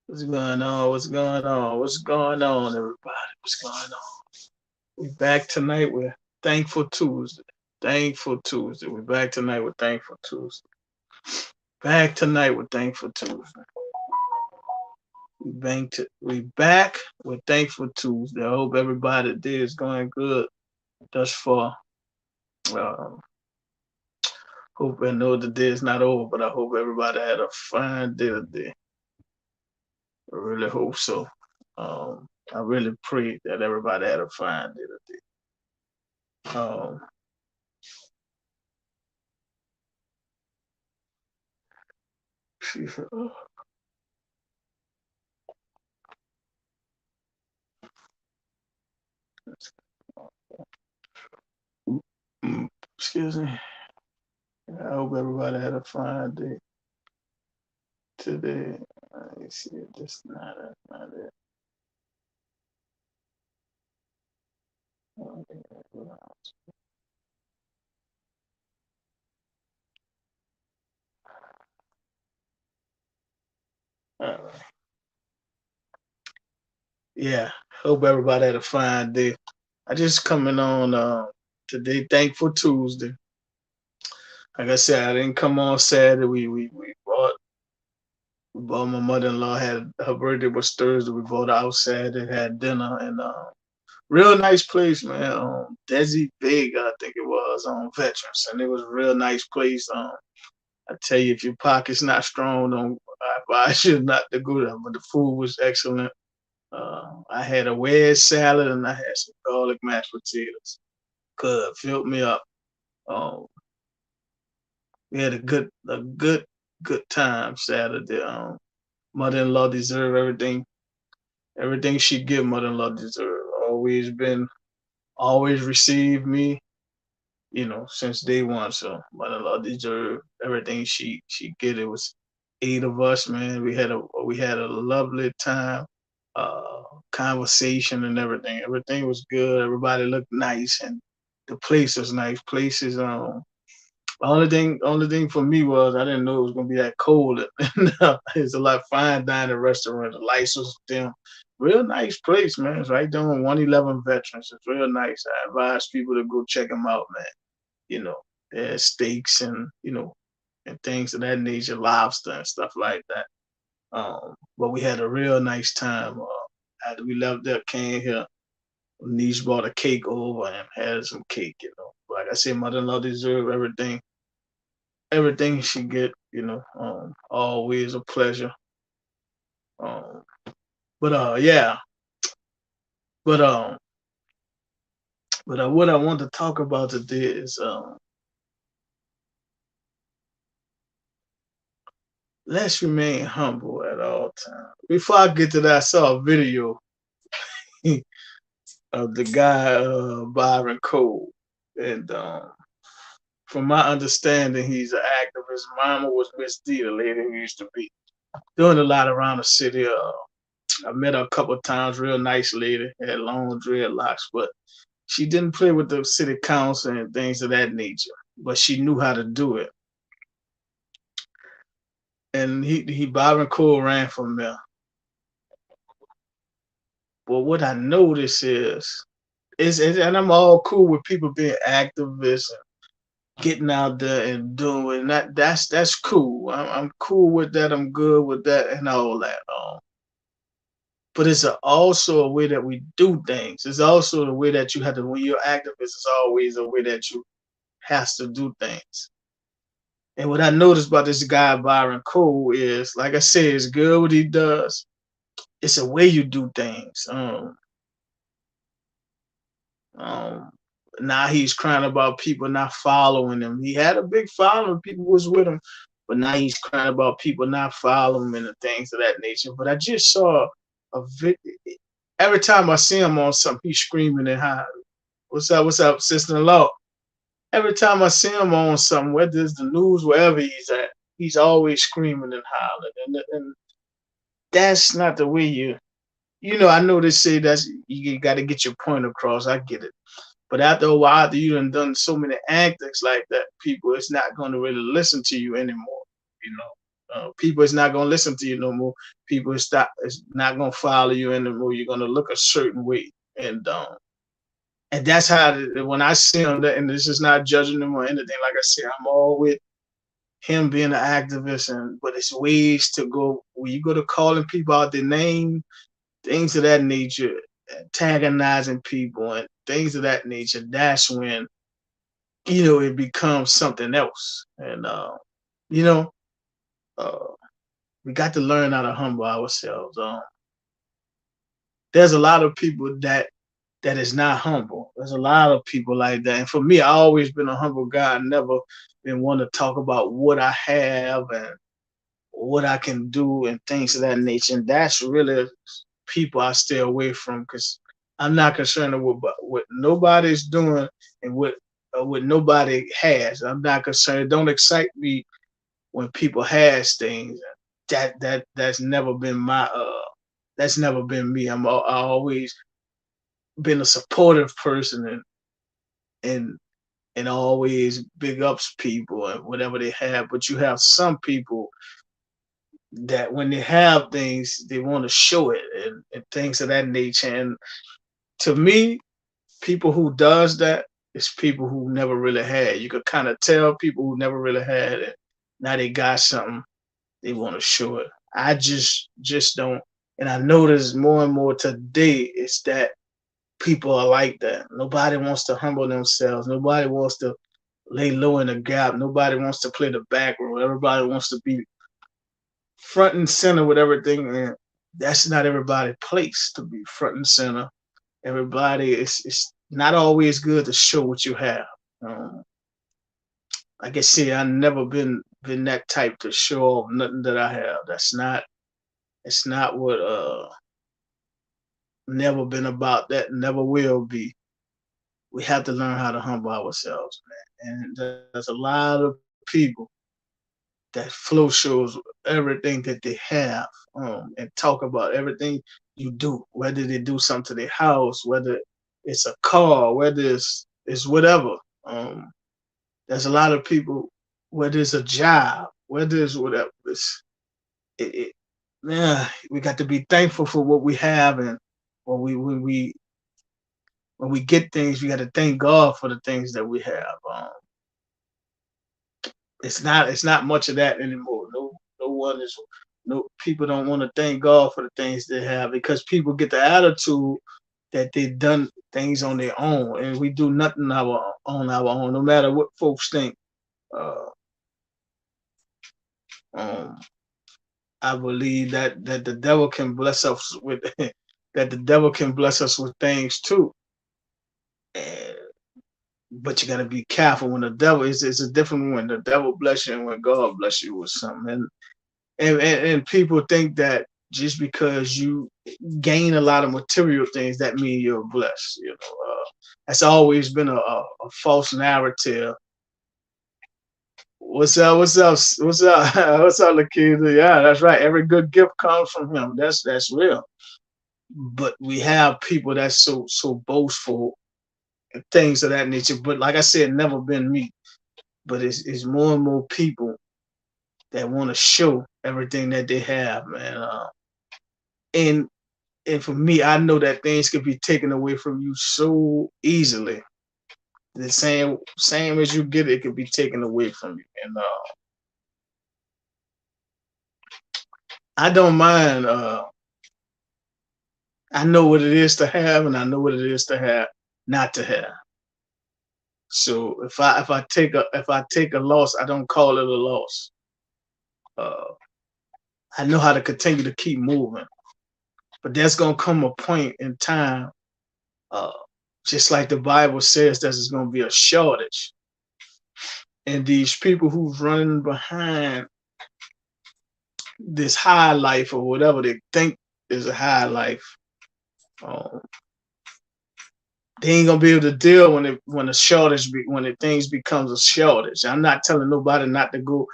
What's going on? What's going on? What's going on, everybody? What's going on? We back tonight with Thankful Tuesday. Thankful Tuesday. We back tonight with Thankful Tuesday. Back tonight with Thankful Tuesday. We back with Thankful Tuesday. I hope everybody day is going good thus far. Uh, hope I know the day is not over, but I hope everybody had a fine day today. I really hope so. I really pray that everybody had a fine day today. Excuse me. I hope everybody had a fine day today. Let me see if this not that's not it. All right. Yeah, hope everybody had a fine day. I just coming on today, Thankful Tuesday. Like I said, I didn't come on Saturday. We bought my mother in law had her birthday was Thursday. We bought out Saturday, had dinner, and real nice place, man. Desi Big, I think it was on Veterans, and it was a real nice place. I tell you, if your pocket's not strong, don't I advise you not to go there. But the food was excellent. I had a wedge salad and I had some garlic mashed potatoes. Good, filled me up. Um, we had a good time Saturday. Mother-in-law deserve everything she give. Mother-in-law deserve. Always received me, since day one. So mother-in-law deserve everything she get. It was 8 of us, man. We had a lovely time, uh, conversation and everything. Everything was good. Everybody looked nice, and the place was nice. Places. Only thing for me was I didn't know it was gonna be that cold. It's a lot of fine dining restaurant. The lights was dim. Real nice place, man. It's right there on 111 Veterans. It's real nice. I advise people to go check them out, man. You know, there's steaks and things of that nature, lobster and stuff like that. But we had a real nice time. After we left there, came here. Niece brought a cake over and had some cake. Like I said, mother-in-law deserve everything she get. Always a pleasure. Um, but yeah, but what I want to talk about today is let's remain humble at all times. Before I get to that, I saw a video of the guy Byron Cole, and from my understanding, he's an actor. His mama was Miss D, the lady who used to be doing a lot around the city. I met her a couple of times. Real nice lady, had long dreadlocks, but she didn't play with the city council and things of that nature. But she knew how to do it. And he Byron Cole ran from there. But what I notice and I'm all cool with people being activists and getting out there and doing that. That's cool. I'm cool with that. I'm good with that and all that. But it's also a way that we do things. It's also the way that you have to when you're activist. It's always a way that you has to do things. And what I noticed about this guy Byron Cole is, like I said, it's good what he does. It's a way you do things. Um, Now he's crying about people not following him. He had a big following, people was with him, but now he's crying about people not following him and things of that nature. But I just saw a video. Every time I see him on something, he's screaming and hollering. What's up, sister-in-law? Every time I see him on something, whether it's the news, wherever he's at, he's always screaming and hollering. And that's not the way I know they say that's you got to get your point across. I get it. But after a while, after you done so many antics like that, people it's not going to really listen to you anymore. You know, People is not gonna listen to you no more. People is not gonna follow you anymore. You're gonna look a certain way, and that's how when I see him, and this is not judging him or anything. Like I said, I'm all with him being an activist, but it's ways to go when you go to calling people out their name, things of that nature, antagonizing people and things of that nature. That's when it becomes something else, and you know, uh, we got to learn how to humble ourselves. There's a lot of people that is not humble. There's a lot of people like that. And for me, I always been a humble guy. I never been one to talk about what I have and what I can do and things of that nature. And that's really people I stay away from because I'm not concerned with what nobody's doing and what nobody has. I'm not concerned. It don't excite me when people has things. That's never been my that's never been me. I always been a supportive person and and always big ups people and whatever they have. But you have some people that when they have things, they want to show it and things of that nature. And to me, people who does that is people who never really had. You could kind of tell people who never really had it. Now they got something, they want to show it. I just don't. And I notice more and more today is that people are like that. Nobody wants to humble themselves. Nobody wants to lay low in the gap. Nobody wants to play the back row. Everybody wants to be front and center with everything. And that's not everybody's place to be front and center. Everybody it's not always good to show what you have. Um, like I said, I never been that type to show off nothing that I have. It's not what never been about that, never will be. We have to learn how to humble ourselves, man. And there's a lot of people that flow shows everything that they have, and talk about everything you do, whether they do something to their house, whether it's a car, whether it's whatever. There's a lot of people, whether it's a job, whether it's whatever. It, it, yeah, we got to be thankful for what we have, and when we get things, we got to thank God for the things that we have. It's not much of that anymore. No one is no people don't want to thank God for the things they have because people get the attitude that they've done things on their own and we do nothing on our own, no matter what folks think. Uh, um, I believe that the devil can bless us with that the devil can bless us with things too. And, but you got to be careful when the devil is it's a different when the devil bless you and when God bless you with something. And people think that just because you gain a lot of material things, that means you're blessed. That's always been a false narrative. What's up? What's up? What's up? What's up, Lakeitha? Yeah, that's right. Every good gift comes from him. That's real. But we have people that's so boastful and things of that nature. But like I said, never been me. But it's more and more people that want to show everything that they have, man. And and for me, I know that things could be taken away from you so easily. The same as you get it could be taken away from you. And I don't mind. I know what it is to have, and I know what it is to have not to have. So if I take a loss, I don't call it a loss. Uh, I know how to continue to keep moving. But there's gonna come a point in time, uh, just like the Bible says, that there's gonna be a shortage. And these people who's running behind this high life or whatever they think is a high life, um, they ain't gonna be able to deal when the shortage when the things becomes a shortage. I'm not telling nobody not to go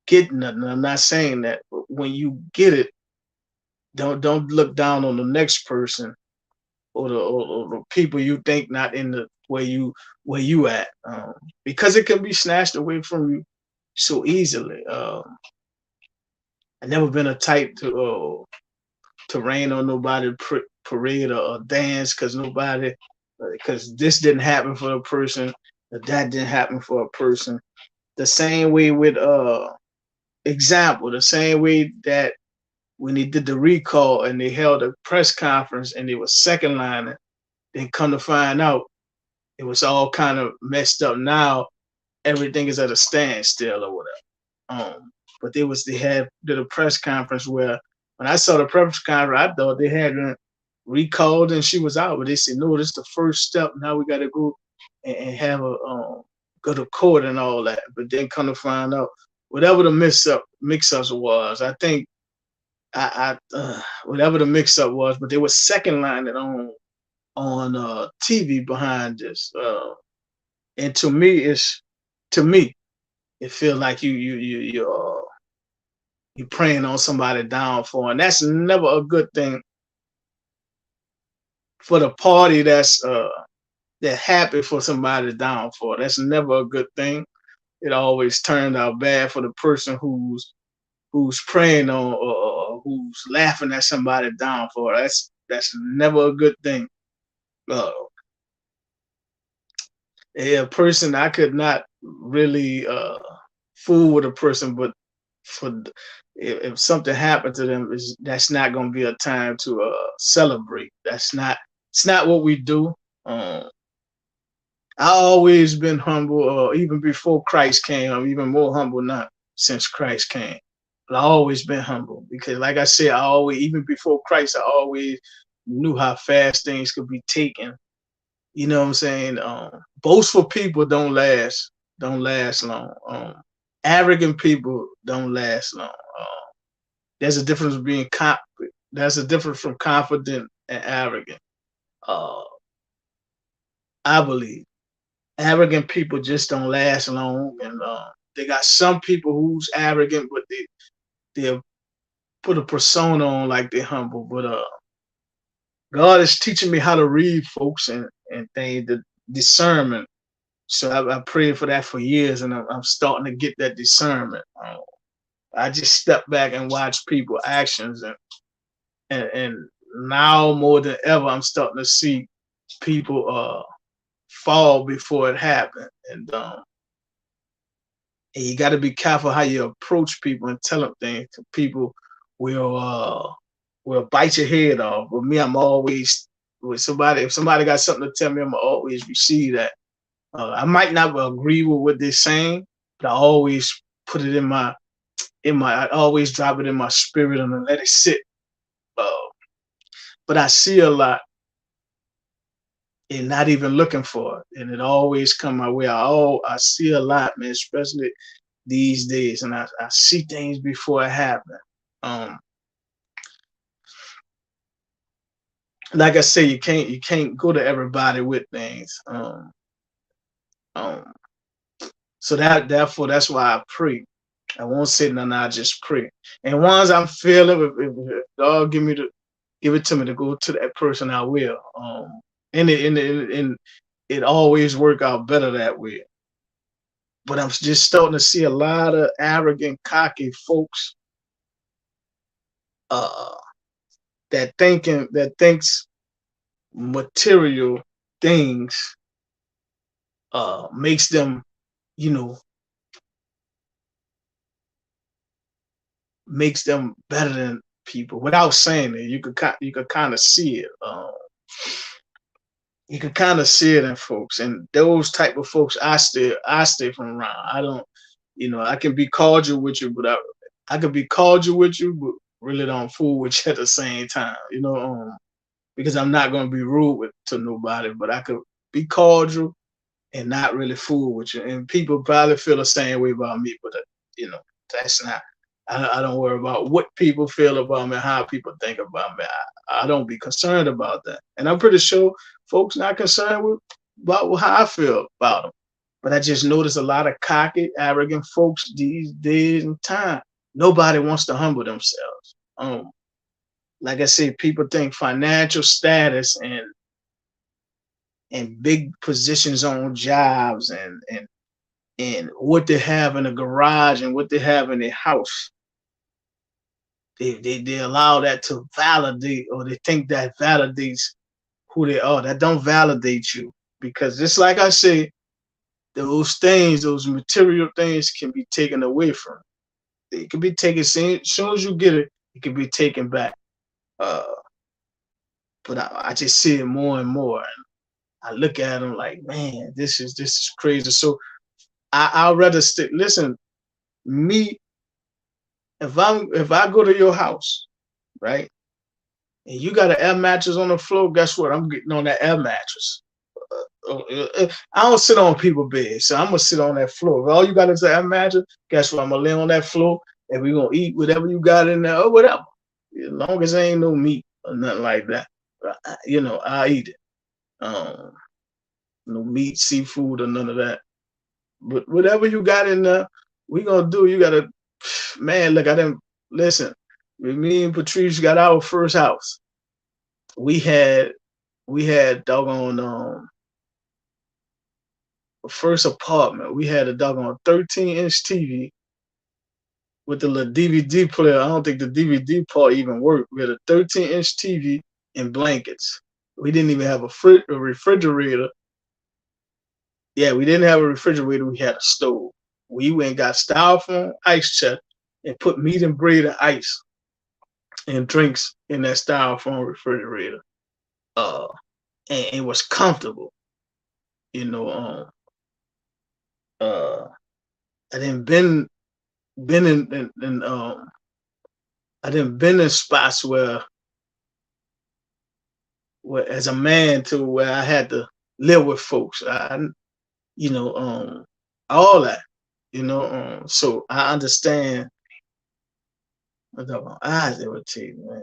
get nothing. I'm not saying that. But when you get it, don't look down on the next person or the people you think not in the where you at, because it can be snatched away from you so easily. I never been a type to rain on nobody parade or dance because nobody because this didn't happen for a person, that didn't happen for a person. The same way with example, the same way that when they did the recall and they held a press conference and they was second lining, then come to find out it was all kind of messed up. Now everything is at a standstill or whatever. But they did a press conference where when I saw the press conference, I thought they had her recalled and she was out, but they said no, this is the first step. Now we got to go and have a go to court and all that. But then come to find out, whatever the mix ups was, I think whatever the mix up was, but they were second line it on TV behind this. And to me, it feels like you praying on somebody downfall, and that's never a good thing for the party that happy for somebody's downfall. That's never a good thing. It always turned out bad for the person who's praying on or who's laughing at somebody downfall. That's never a good thing. Uh, a person I could not really fool with a person, but for if something happened to them, that's not going to be a time to celebrate. It's not what we do. I always been humble, even before Christ came. I'm even more humble now since Christ came. But I always been humble because, like I said, even before Christ, I always knew how fast things could be taken. You know what I'm saying? Boastful people don't last long. Arrogant people don't last long. There's a difference being there's a difference from confident and arrogant. Uh, I believe arrogant people just don't last long, and they got some people who's arrogant, but they'll put a persona on like they're humble. But God is teaching me how to read folks and things, the discernment. So I prayed for that for years, and I'm starting to get that discernment. I just step back and watch people actions, and now more than ever, I'm starting to see people fall before it happened, and you got to be careful how you approach people and tell them things. People will bite your head off. With me, I'm always with somebody. If somebody got something to tell me, I'm always receive that. I might not agree with what they're saying, but I always put it I always drop it in my spirit and let it sit. Uh, but I see a lot and not even looking for it, and it always come my way. I see a lot, man, especially these days, and I see things before it happen. Um, like I say, you can't go to everybody with things. Um, so therefore that's why I pray. I won't sit and I just pray. And once I'm feeling, if God give it to me to go to that person, I will. And it always work out better that way. But I'm just starting to see a lot of arrogant, cocky folks uh, that thinks material things makes them, you know, makes them better than people. Without saying it, you could kind of see it. You can kind of see it in folks, and those type of folks I stay from around. I don't, I can be cordial with you, but I could be cordial with you, but really don't fool with you at the same time. Because I'm not gonna be rude to nobody, but I could be cordial and not really fool with you. And people probably feel the same way about me, but you know, that's not. I don't worry about what people feel about me, how people think about me. I don't be concerned about that, and I'm pretty sure folks not concerned about how I feel about them. But I just notice a lot of cocky, arrogant folks these days and time. Nobody wants to humble themselves. Like I said, people think financial status and big positions on jobs and what they have in a garage and what they have in their house They allow that to validate, or they think that validates who they are. That don't validate you, because just like I say, those things, those material things, can be taken away from. It can be taken as soon as you get it. It can be taken back. Uh, but I just see it more and more. And I look at them like, man, this is crazy. So I'd rather stick. Listen, me, if I go to your house, right, and you got an air mattress on the floor, guess what? I'm getting on that air mattress. I don't sit on people's beds, so I'm gonna sit on that floor. If all you got is an air mattress, guess what? I'm gonna lay on that floor, and we're gonna eat whatever you got in there or whatever. As long as there ain't no meat or nothing like that, I eat it. Um, no meat, seafood, or none of that. But whatever you got in there, we gonna do. You gotta, man. Look, I didn't listen. When me and Patrice got our first house, we had doggone first apartment. We had a doggone 13-inch TV with the little DVD player. I don't think the DVD part even worked. We had a 13-inch TV and blankets. We didn't even have a refrigerator. Yeah, we didn't have a refrigerator. We had a stove. We went and got styrofoam ice chest and put meat and bread and ice and drinks in that styrofoam refrigerator. And it was comfortable. You know, I didn't been in I didn't been in spots where as a man to where I had to live with folks. All that, so I understand. I got my eyes irritated, man.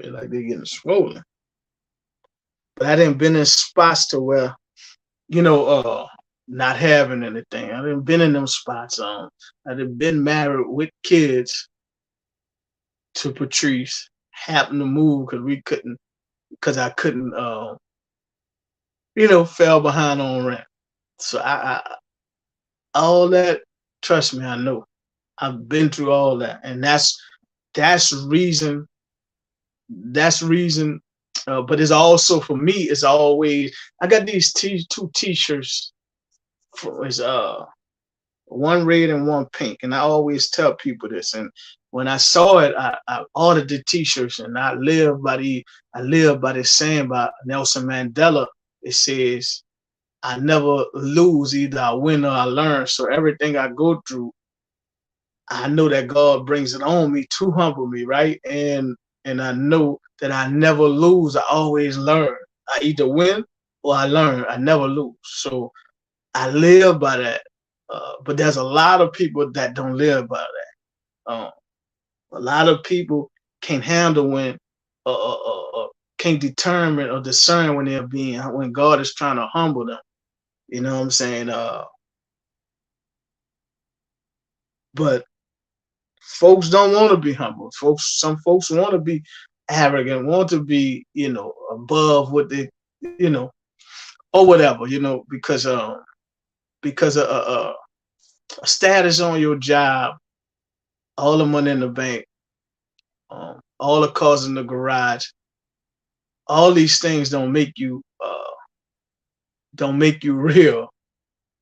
Feel like they're getting swollen. But I didn't been in spots to where, not having anything. I didn't been in them spots. I didn't been married with kids to Patrice. Happened to move because I couldn't, fell behind on rent. So I all that, trust me, I know. I've been through all that, and that's reason. That's reason. But it's also for me. It's always I got these two T-shirts. It's one red and one pink, and I always tell people this. And when I saw it, I ordered the T-shirts, and I live by the saying by Nelson Mandela. It says, I never lose, either I win or I learn. So everything I go through, I know that God brings it on me to humble me, right? And I know that I never lose. I always learn. I either win or I learn. I never lose. So I live by that. But there's a lot of people that don't live by that. A lot of people can't handle when, can't determine or discern when God is trying to humble them. You know what I'm saying? But folks don't want to be humble. Some folks want to be arrogant, want to be, above what they, or whatever, because a status on your job, all the money in the bank, all the cars in the garage, all these things don't make you real.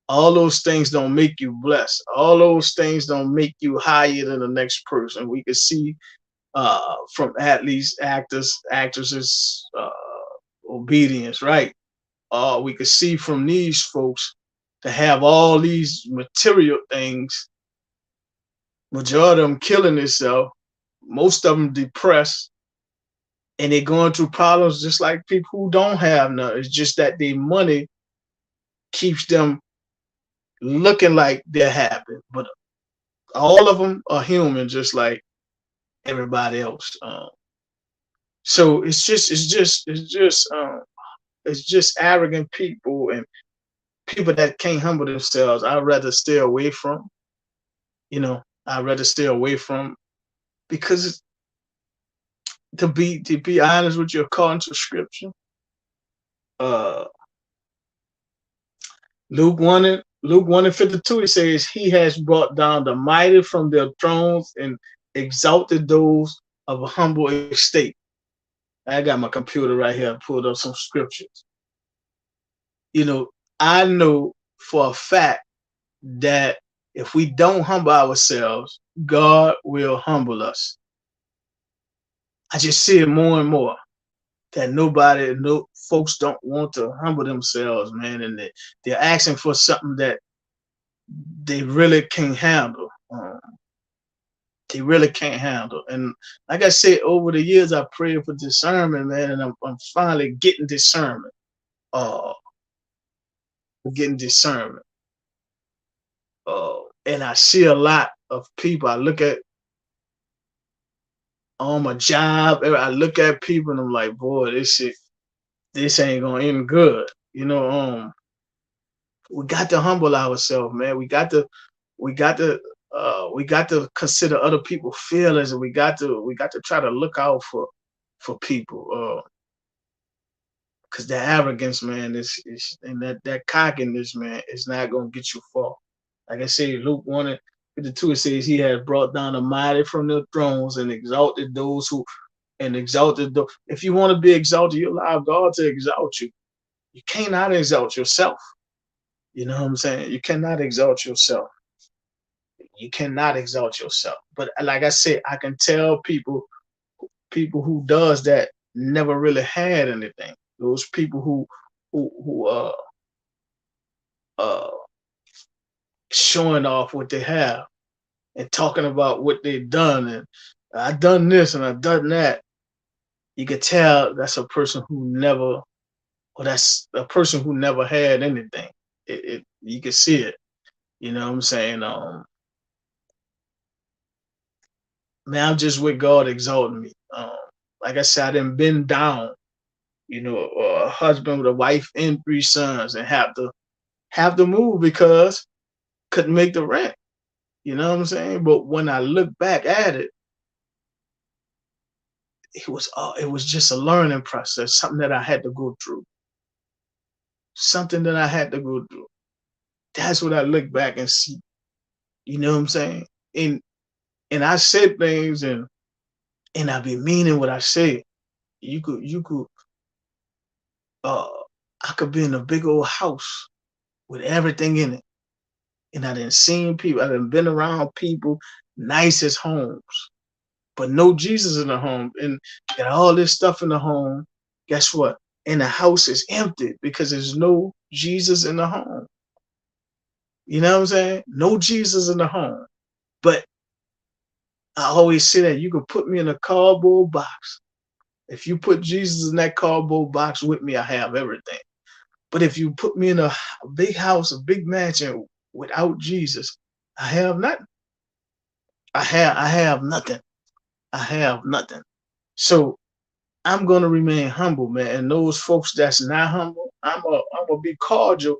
All those things don't make you blessed. All those things don't make you higher than the next person. We can see from athletes, actors, actresses, obedience, right? We could see from these folks to have all these material things, majority of them killing themselves, most of them depressed, and they're going through problems just like people who don't have none. It's just that their money keeps them looking like they're happy, but all of them are human, just like everybody else. So it's just arrogant people and people that can't humble themselves. I'd rather stay away from. I'd rather stay away from, because to be honest with you, according to scripture, Luke 1 and 52, it says, He has brought down the mighty from their thrones and exalted those of a humble estate. I got my computer right here. I pulled up some scriptures. You know, I know for a fact that if we don't humble ourselves, God will humble us. I just see it more and more that no folks don't want to humble themselves, man, and they're asking for something that they really can't handle. They really can't handle. And like I said, over the years, I prayed for discernment, man, and I'm finally getting discernment. Uh, getting discernment. And I see a lot of people. I look at on my job, I look at people and I'm like, boy, this ain't gonna end good. We got to humble ourselves, man. We got to we got to consider other people's feelings, and we got to try to look out for people. Because that arrogance, man, is and that cockiness, man, is not gonna get you far. Like I say, Luke 1:52, it says he has brought down the mighty from their thrones and exalted those who and exalted those. If you want to be exalted, you allow God to exalt you. You cannot exalt yourself. You know what I'm saying? You cannot exalt yourself. You cannot exalt yourself. But like I said, I can tell people who does that never really had anything. Those people who uh showing off what they have and talking about what they've done, and I done this and I done that. You could tell that's a person who never, or that's a person who never had anything. You can see it. You know what I'm saying? Man, I'm just with God exalting me. Like I said, I done been down. A husband with a wife and 3 sons, and have to move because couldn't make the rent. You know what I'm saying? But when I look back at it, it was just a learning process, something that I had to go through. Something that I had to go through. That's what I look back and see. You know what I'm saying? And I said things and I be meaning what I say. You could uh I could be in a big old house with everything in it. And I done seen people, I done been around people, nicest homes, but no Jesus in the home. And got all this stuff in the home. Guess what? And the house is empty because there's no Jesus in the home. You know what I'm saying? No Jesus in the home. But I always say that you can put me in a cardboard box. If you put Jesus in that cardboard box with me, I have everything. But if you put me in a big house, a big mansion without Jesus, I have nothing. I have nothing. I have nothing. So I'm gonna remain humble, man. And those folks that's not humble, I'm gonna be cordial,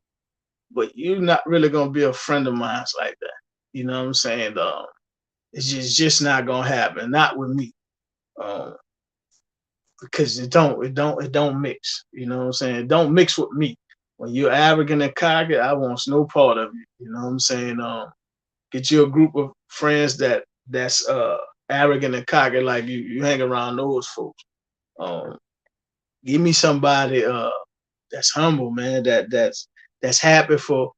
but you're not really gonna be a friend of mine like that. You know what I'm saying? It's just not gonna happen. Not with me. Um, because it don't mix. You know what I'm saying? It don't mix with me. When you're arrogant and cocky, I want no part of you. You know what I'm saying? Get you a group of friends that's arrogant and cocky like you. You hang around those folks. Um, Give me somebody that's humble, man. That's happy for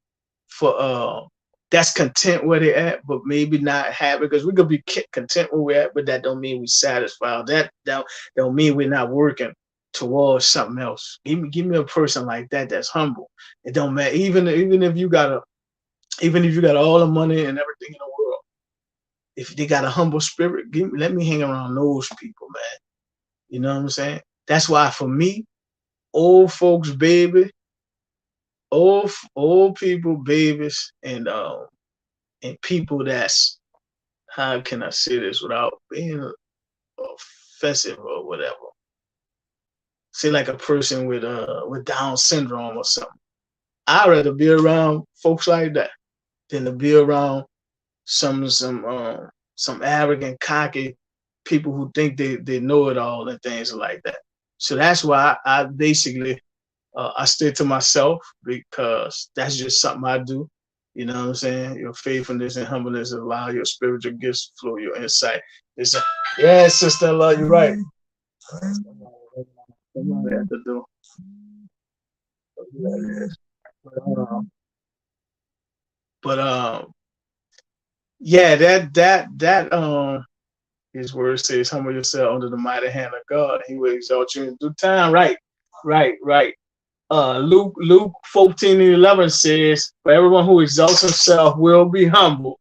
that's content where they at, but maybe not happy because we could be content where we're at, but that don't mean we satisfied. That don't mean we're not working towards something else. Give me a person like that that's humble. It don't matter even if you got all the money and everything in the world. If they got a humble spirit, let me hang around those people, man. You know what I'm saying? That's why for me, old folks, baby, old people, babies, and people that's, how can I say this without being offensive or whatever? Say like a person with Down syndrome or something. I'd rather be around folks like that than to be around some arrogant, cocky people who think they know it all and things like that. So that's why I basically I stay to myself because that's just something I do. You know what I'm saying? Your faithfulness and humbleness allow your spiritual gifts to flow your insight. It's a, yeah, sister-in-law, you're right. Somebody at the door. But yeah, that his word says, humble yourself under the mighty hand of God. He will exalt you in due time. Right. Luke 14:11 says, for everyone who exalts himself will be humbled.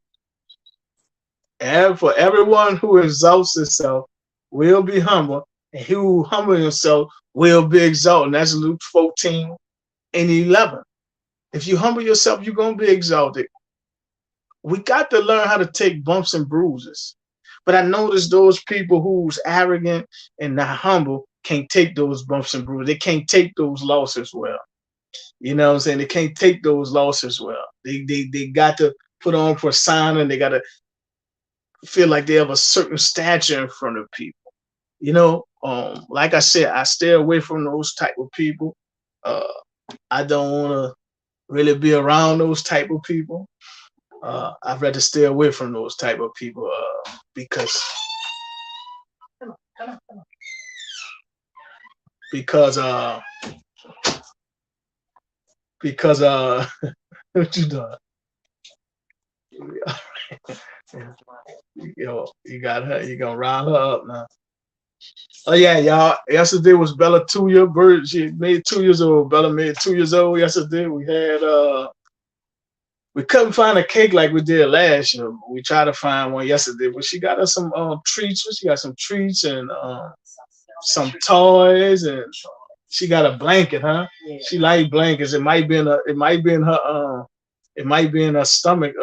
And for everyone who exalts himself will be humbled. And he who humbles himself will be exalted. And that's Luke 14:11. If you humble yourself, you're going to be exalted. We got to learn how to take bumps and bruises. But I notice those people who's arrogant and not humble can't take those bumps and bruises. They can't take those losses well. You know what I'm saying? They can't take those losses well. They got to put on persona, and they got to feel like they have a certain stature in front of people. You know, like I said, I stay away from those type of people. I don't want to really be around those type of people. I'd rather stay away from those type of people because what you doing? Yo, you got her. You gonna rile her up now? Oh yeah, y'all. Yesterday was Bella 2 year birth. She made 2 years old. Bella made 2 years old yesterday. We couldn't find a cake like we did last year. We tried to find one yesterday, but she got us some treats. She got some treats and some toys, and she got a blanket, huh? Yeah. She like blankets. It might be in her stomach.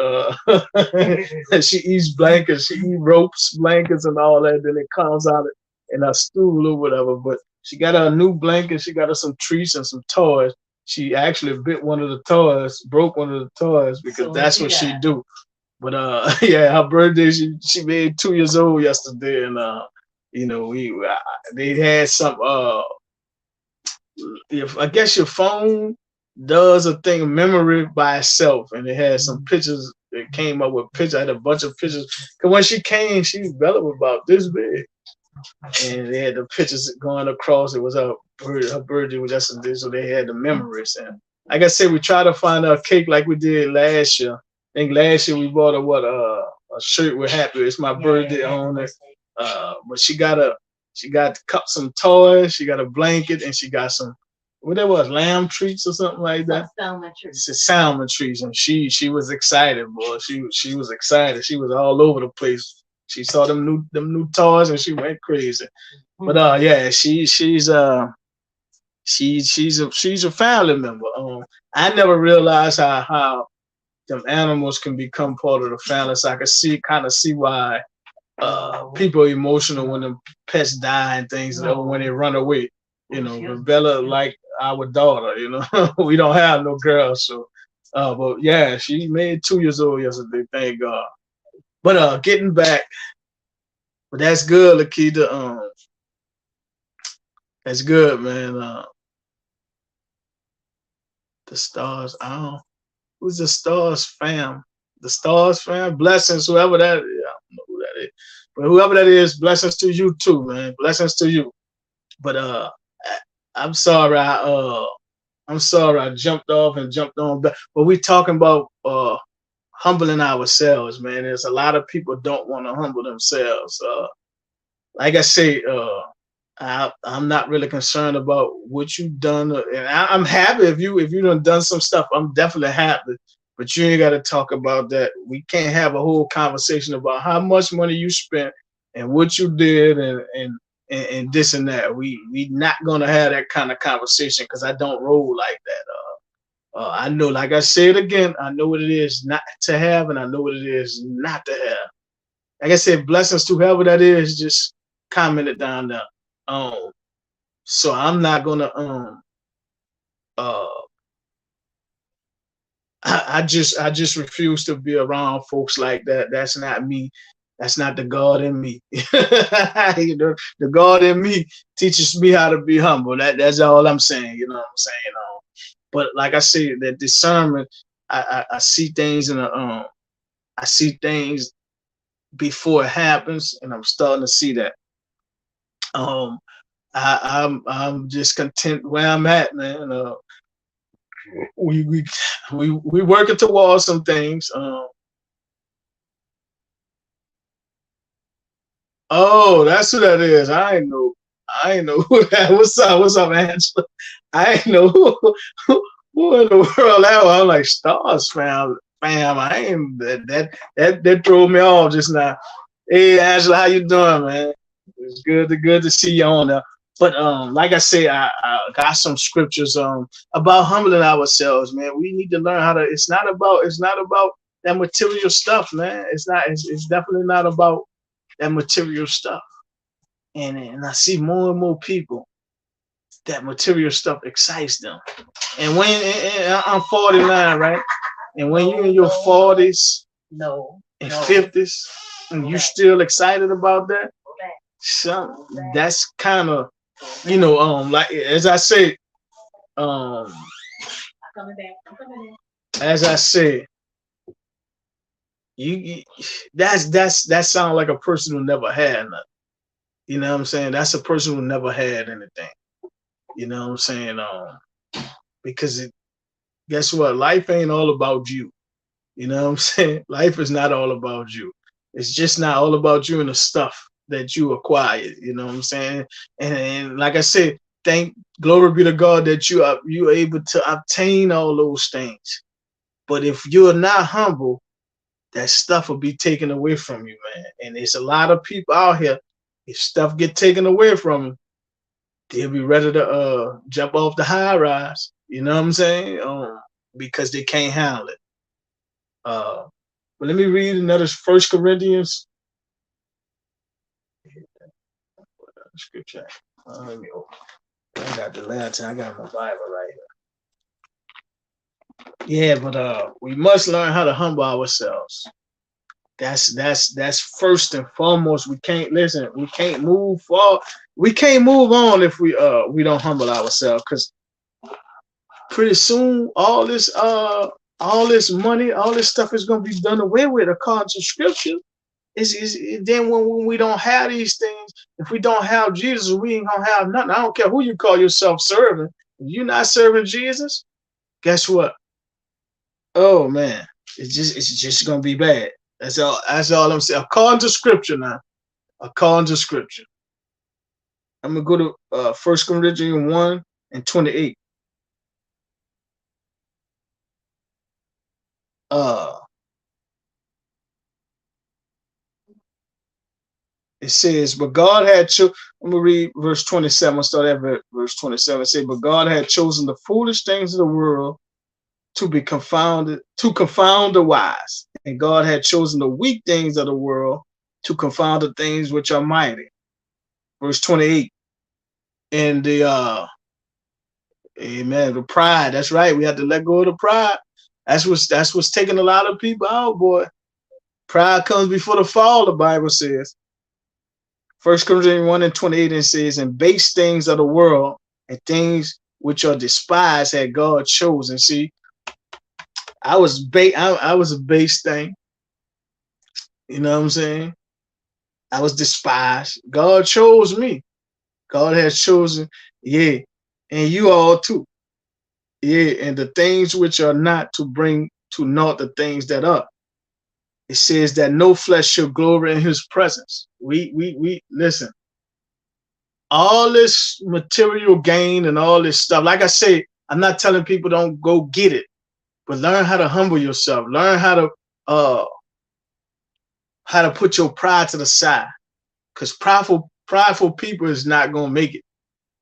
She eats blankets. She eats ropes, blankets, and all that. Then it comes out in her stool or whatever. But she got her a new blanket. She got her some treats and some toys. She actually bit one of the toys, broke one of the toys because that's what she do. But yeah, her birthday, she made 2 years old yesterday, and you know, they had some if I guess your phone does a thing memory by itself, and it had some pictures. It came up with pictures. I had a bunch of pictures. Cause when she came, Bella was about this big, and they had the pictures going across. It was her birthday was yesterday, so they had the memories. And like I said, we tried to find a cake like we did last year. I think last year we bought a shirt with happy. It's my birthday on it. But she got some toys. She got a blanket, and she got some. What that was, lamb treats or something like that. Salmon treats. It's salmon treats, and she was excited, boy. She was excited. She was all over the place. She saw them new toys, and she went crazy. But yeah, she's a family member. I never realized how them animals can become part of the family. So I can kind of see why people are emotional when the pets die and things, when they run away. You know, Bella like our daughter. You know, we don't have no girls, so. But yeah, she made 2 years old yesterday. Thank God. But getting back, but that's good, Lakita. That's good, man. The Stars. Who's the Stars fam? The Stars fam. Blessings, whoever that is. I don't know who that is, but whoever that is, blessings to you too, man. Blessings to you. But I'm sorry. I'm sorry. I jumped off and jumped on back. But we talking about humbling ourselves, man. There's a lot of people don't want to humble themselves. Like I say, I'm not really concerned about what you've done, and I'm happy if you done some stuff. I'm definitely happy, but you ain't got to talk about that. We can't have a whole conversation about how much money you spent and what you did and this and that. We not gonna have that kind of conversation because I don't roll like that. I know, like I said again, I know what it is not to have, and I know what it is not to have. Like I said, blessings to whoever that is. Just comment it down there. So I'm not gonna I just refuse to be around folks like that. That's not me. That's not the God in me. You know, the God in me teaches me how to be humble. That's all I'm saying. You know what I'm saying? But like I said, that discernment, I see things in a I see things before it happens, and I'm starting to see that. Um, I'm just content where I'm at, man. We we we working towards some things. Oh, that's who that is. I ain't know. I ain't know who that. What's up? What's up, Angela? I ain't know who in the world that was. I'm like stars, fam. Fam, I ain't that threw me off just now. Hey, Angela, how you doing, man? It's good to see you on there. But like I say, I got some scriptures about humbling ourselves, man. We need to learn how to. It's not about that material stuff, man. It's not. It's definitely not about that material stuff. And I see more and more people that material stuff excites them. And and I'm 49, right? And when you're in your 40s and 50s, and you still excited about that, so that's kind of, like as I say, um, as I said, you that sounds like a person who never had nothing. You know what I'm saying? That's a person who never had anything. You know what I'm saying? Because guess what? Life ain't all about you. You know what I'm saying? Life is not all about you. It's just not all about you and the stuff that you acquired. You know what I'm saying? And like I said, thank glory be to God that you able to obtain all those things. But if you're not humble, that stuff will be taken away from you, man. And there's a lot of people out here. If stuff get taken away from them, they'll be ready to jump off the high rise. You know what I'm saying? Because they can't handle it. But let me read another First Corinthians scripture. Let me open. I got the lantern. I got my Bible right here. Yeah, but we must learn how to humble ourselves. That's first and foremost. We can't listen. We can't move forward. We can't move on if we don't humble ourselves. Because pretty soon all this money, all this stuff is gonna be done away with according to scripture. Is then when we don't have these things, if we don't have Jesus, we ain't gonna have nothing. I don't care who you call yourself serving. If you're not serving Jesus, guess what? Oh man, it's just gonna be bad. That's all I'm saying. According to scripture now. According to scripture. I'm gonna go to 1 Corinthians 1:28. It says, but God had chosen. I'm gonna read verse 27. I'll start at verse 27. It says, but God had chosen the foolish things of the world to confound the wise. And God had chosen the weak things of the world to confound the things which are mighty. Verse 28. And amen, the pride. That's right. We have to let go of the pride. That's what's taking a lot of people out, boy. Pride comes before the fall, the Bible says. 1 Corinthians 1:28, and says, and base things of the world and things which are despised had God chosen. See, I was a base thing. You know what I'm saying? I was despised. God chose me. God has chosen, yeah, and you all too. Yeah, and the things which are not to bring to naught the things that are. It says that no flesh shall glory in his presence. We listen. All this material gain and all this stuff, like I say, I'm not telling people don't go get it, but learn how to humble yourself. Learn how to put your pride to the side. Because prideful people is not gonna make it.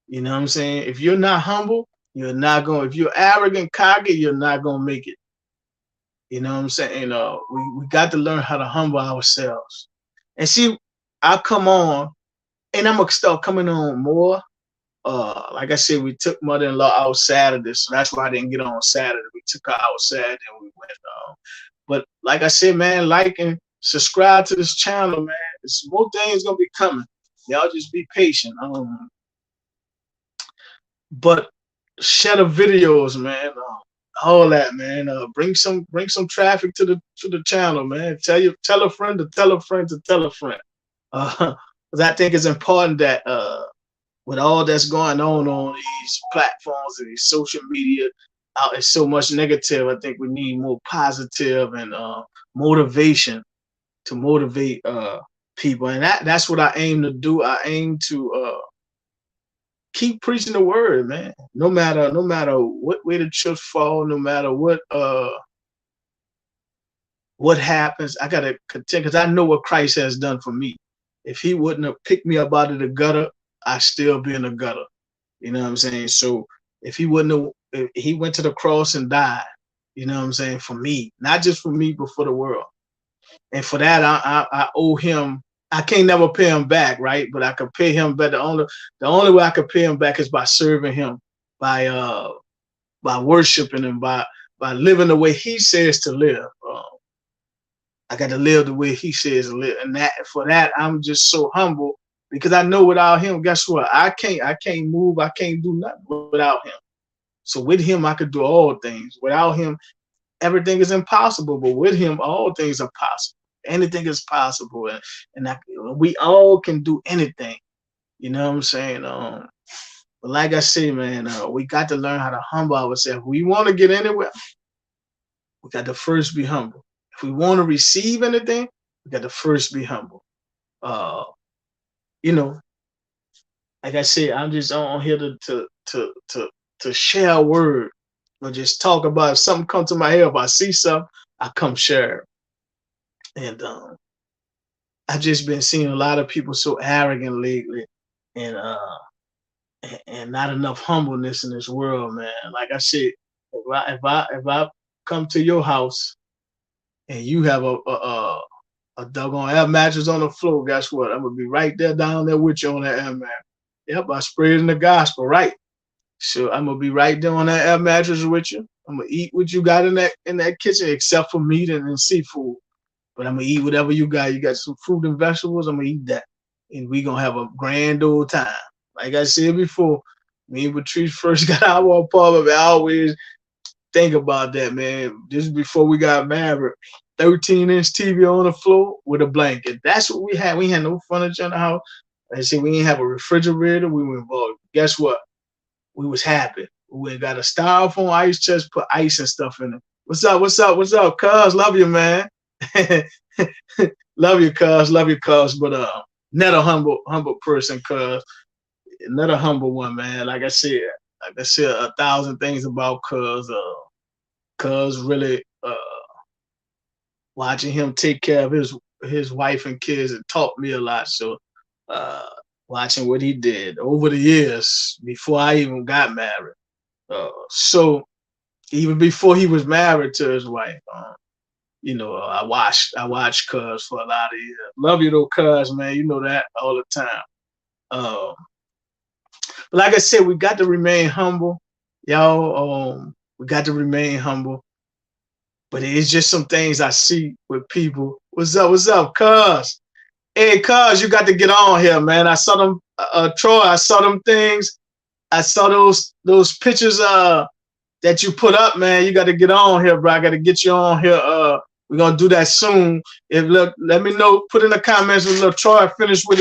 You know what I'm saying? If you're not humble, you're not going. If you're arrogant, cocky, you're not gonna make it. You know what I'm saying? We got to learn how to humble ourselves. And see, I come on, and I'm gonna start coming on more. Like I said, we took mother-in-law out Saturday, so that's why I didn't get on Saturday. We took her out Saturday and we went. But like I said, man, like and subscribe to this channel, man. There's more things gonna be coming. Y'all just be patient. But share the videos, man. all that, man. Bring some traffic to the channel, man. Tell a friend to tell a friend to tell a friend. Because I think it's important that with all that's going on these platforms and these social media, out is so much negative. I think we need more positive and motivation to motivate people, and that's what I aim to do. I aim to keep preaching the word, man. No matter what way the chips fall, no matter what happens, I gotta continue because I know what Christ has done for me. If He wouldn't have picked me up out of the gutter, I still be in the gutter. You know what I'm saying? So if He wouldn't have, if He went to the cross and died. You know what I'm saying? For me, not just for me, but for the world. And for that, I owe Him. I can't never pay Him back, right? But I could pay Him back. The only way I could pay Him back is by serving Him, by worshiping Him, by living the way He says to live. I got to live the way He says to live, and that for that I'm just so humble because I know without Him, guess what? I can't move. I can't do nothing without Him. So with Him, I could do all things. Without Him, everything is impossible. But with Him, all things are possible. Anything is possible, and we all can do anything. You know what I'm saying? But like I say, man, we got to learn how to humble ourselves. If we want to get anywhere, we got to first be humble. If we want to receive anything, we got to first be humble. Uh, you know, like I said, I'm just on here to share a word or just talk about if something comes to my head. If I see something, I come share. And I've just been seeing a lot of people so arrogant lately, and not enough humbleness in this world, man. Like I said, if I come to your house and you have a doggone air mattress on the floor, guess what? I'm gonna be right there down there with you on that air mattress. Yep, I spreading the gospel, right? So I'm gonna be right there on that air mattress with you. I'm gonna eat what you got in that kitchen, except for meat and seafood. But I'm gonna eat whatever you got. You got some fruit and vegetables. I'm gonna eat that, and we gonna have a grand old time. Like I said before, me and Patrice first got our apartment. I always think about that, man. This is before we got married. 13-inch TV on the floor with a blanket. That's what we had. We had no furniture in the house. Like I said, we didn't have a refrigerator. We were involved. Guess what? We was happy. We got a styrofoam ice chest, put ice and stuff in it. What's up? What's up? What's up, cuz? Love you, man. Love you, cuz. Love you, cuz. But not a humble person, cuz. Not a humble one, man. Like I said, 1,000 things about cuz. Cuz really watching him take care of his wife and kids, it taught me a lot. So watching what he did over the years before I even got married. So even before he was married to his wife, I watched Cuz for a lot of years. Love you though, Cuz, man. You know that all the time. But like I said, we got to remain humble, y'all. We got to remain humble. But it's just some things I see with people. What's up? What's up, Cuz? Hey, Cuz, you got to get on here, man. I saw them, Troy. I saw them things. I saw those pictures that you put up, man. You got to get on here, bro. I got to get you on here. We're gonna do that soon. Let me know. Put in the comments if little Troy finished with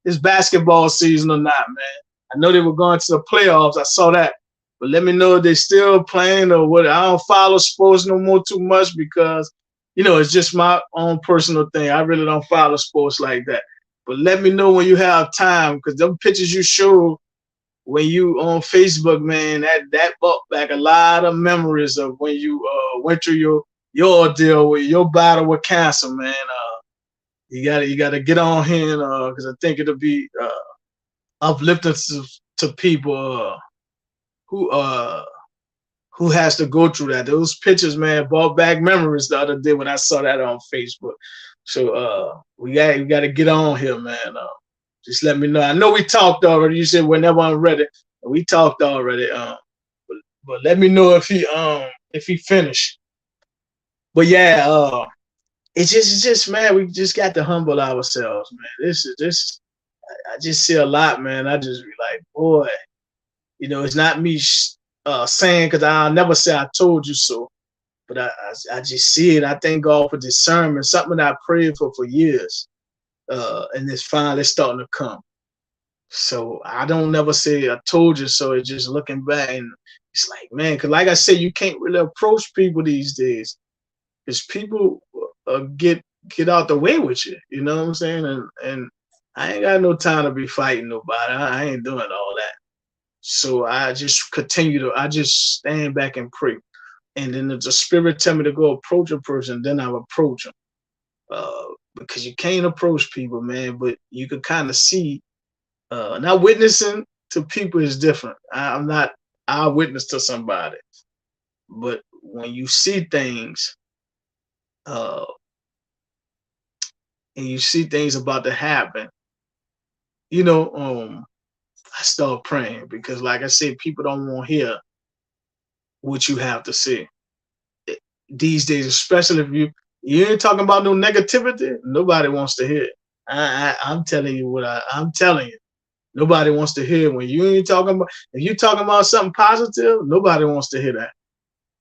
his basketball season or not, man. I know they were going to the playoffs. I saw that. But let me know if they're still playing or what. I don't follow sports no more too much because, it's just my own personal thing. I really don't follow sports like that. But let me know when you have time because them pictures you showed when you on Facebook, man, that brought back a lot of memories of when you went through your ordeal with your battle with cancer, man. You gotta get on here because I think it'll be uplifting to people who has to go through that. Those pictures, man, brought back memories the other day when I saw that on Facebook. So we got to get on here, man. Just let me know. I know we talked already. You said whenever I'm ready. We talked already. But let me know if he finished. But yeah, it's just man, we just got to humble ourselves, man. This I just see a lot, man. I just be like, boy, it's not me saying, because I'll never say I told you so, but I just see it. I thank God for discernment, something that I prayed for years, and it's finally starting to come. So I don't never say I told you so. It's just looking back, and it's like, man, because like I said, you can't really approach people these days, because people get out the way with you. You know what I'm saying? And I ain't got no time to be fighting nobody. I ain't doing all that. So I just continue to. I just stand back and pray, and then if the spirit tell me to go approach a person, then I'll approach them. Because you can't approach people, man, but you can kind of see. Not witnessing to people is different. I'm not eyewitness to somebody, but when you see things, uh, and you see things about to happen, you know, I start praying because, like I said, people don't want to hear what you have to say these days, especially if you ain't talking about no negativity. Nobody wants to hear it. I'm telling you what I'm telling you. Nobody wants to hear when you ain't talking about. If you talking about something positive, nobody wants to hear that.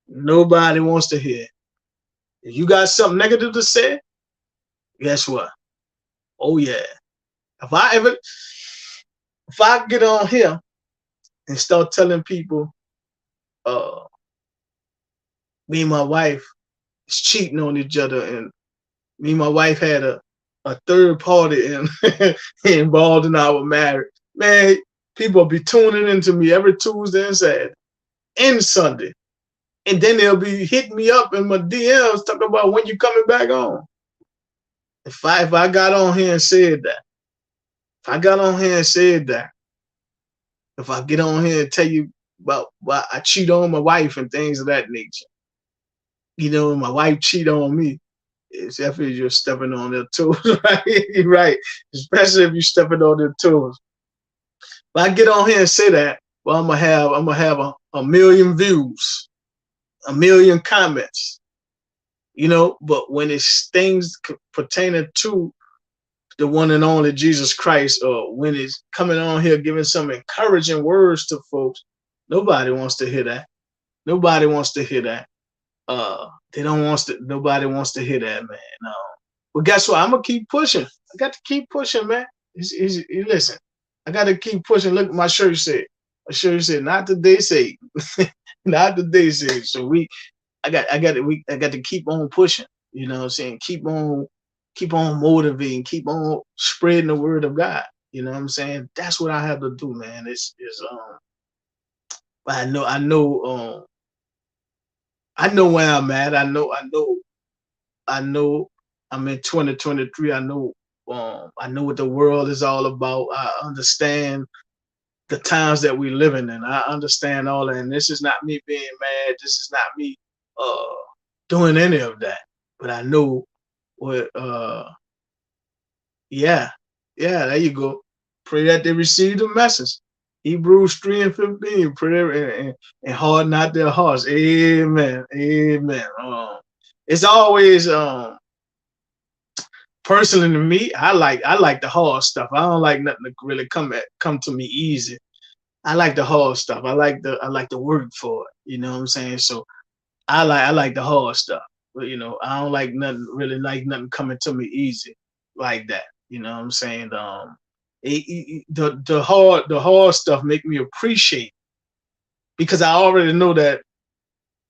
Nobody wants to hear. If you got something negative to say, guess what? Oh yeah. If I get on here and start telling people, uh, me and my wife is cheating on each other, and me and my wife had a third party involved in our marriage, man, people will be tuning into me every Tuesday and Saturday and Sunday. And then they'll be hitting me up in my DMs talking about when you coming back on. If I got on here and said that, if I got on here and said that, if I get on here and tell you about why I cheat on my wife and things of that nature, you know, my wife cheat on me, it's definitely you're stepping on their toes, right? Right. Especially if you're stepping on their toes. If I get on here and say that, well, I'm gonna have a million views, a million comments, you know. But when it's things pertaining to the one and only Jesus Christ, or when it's coming on here giving some encouraging words to folks, nobody wants to hear that. Nobody wants to hear that. They don't want to. Nobody wants to hear that, man. No. But guess what? I'm gonna keep pushing. I got to keep pushing, man. Listen, I got to keep pushing. Look, my shirt said. My shirt said, "Not today, say, not today, say." So I got to keep on pushing. You know what I'm saying? Keep on motivating. Keep on spreading the word of God. You know what I'm saying? That's what I have to do, man. I know where I'm at. I know I'm in 2023. I know what the world is all about. I understand the times that we're living in. I understand all that. And this is not me being mad. This is not me doing any of that. But I know what yeah, there you go. Pray that they receive the message. Hebrews 3:15. Pray and harden not their hearts. Amen. Amen. It's always personally to me, I like the hard stuff. I don't like nothing to really come to me easy. I like the hard stuff. I like the work for it. You know what I'm saying? So I like the hard stuff. But you know, I don't like nothing coming to me easy like that. You know what I'm saying? The hard stuff make me appreciate, because I already know that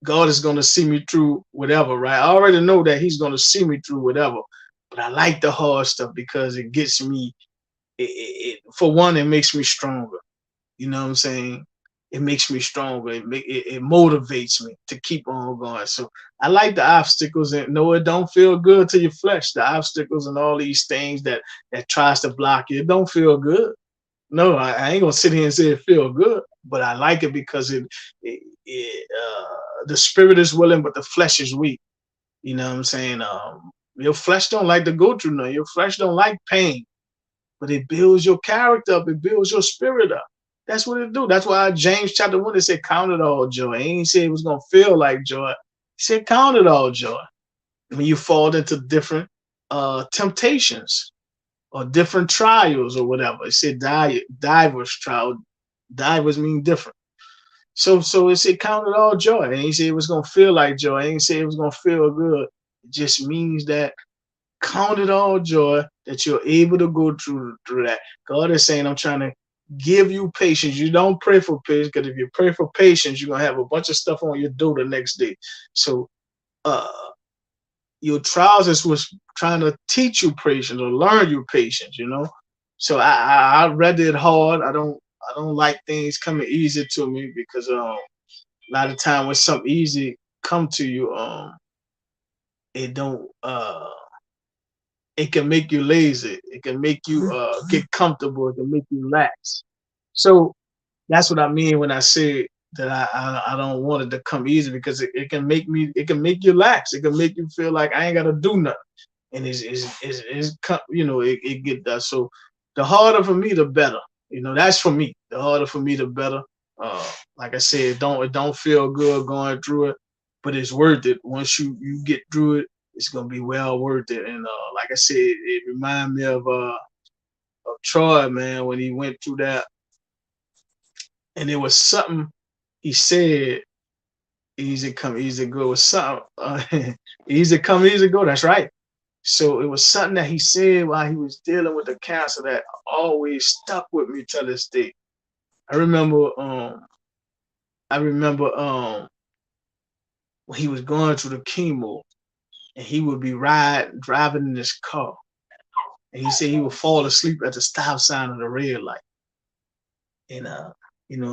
God is going to see me through whatever, right? I already know that He's going to see me through whatever. But I like the hard stuff because it gets me. For one, it makes me stronger. You know what I'm saying? It makes me stronger. It motivates me to keep on going. So I like the obstacles, and no, it don't feel good to your flesh. The obstacles and all these things that tries to block you, it don't feel good. No, I ain't gonna sit here and say it feel good, but I like it because the spirit is willing, but the flesh is weak. You know what I'm saying? Your flesh don't like to go through nothing. Your flesh don't like pain, but it builds your character up. It builds your spirit up. That's what it do. That's why James chapter 1, it said, count it all joy. He ain't say it was going to feel like joy. He said, count it all joy. When you fall into different temptations or different trials or whatever. It said diverse trial. Divers mean different. So it counted all joy. And he said it was gonna feel like joy. And he said it was gonna feel good. It just means that count it all joy that you're able to go through that. God is saying, I'm trying to give you patience. You don't pray for patience, because if you pray for patience, you're gonna have a bunch of stuff on your door the next day. So uh your trials is what's trying to teach you patience or learn you patience. So I read it hard. I don't like things coming easy to me, because a lot of time when something easy come to you, it don't it can make you lazy. It can make you get comfortable. It can make you lax. So that's what I mean when I say that I don't want it to come easy, because it can make you lax. It can make you feel like I ain't gotta do nothing. And it get that. So the harder for me, the better. That's for me. The harder for me, the better. Like I said, it don't feel good going through it, but it's worth it. Once you get through it, it's gonna be well worth it. And like I said, it reminded me of Troy, man, when he went through that, and it was something he said. Easy come, easy go. It was something. Easy come, easy go. That's right. So it was something that he said while he was dealing with the cancer that always stuck with me to this day. I remember I remember when he was going through the chemo, and he would be driving in his car, and he said he would fall asleep at the stop sign of the red light. And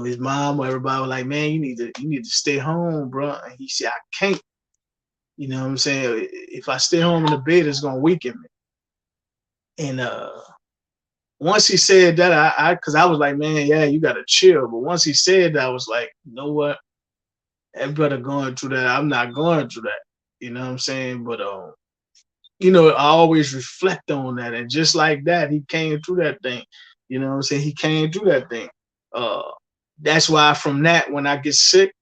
his mom or everybody was like, man, you need to stay home, bro. And he said, I can't. You know what I'm saying? If I stay home in the bed, it's gonna weaken me. And once he said that, because I was like, man, yeah, you gotta chill. But once he said that, I was like, you know what? That brother going through that. I'm not going through that. You know what I'm saying? But I always reflect on that. And just like that, he came through that thing. You know what I'm saying? He came through that thing. Uh that's why from that, when I get sick,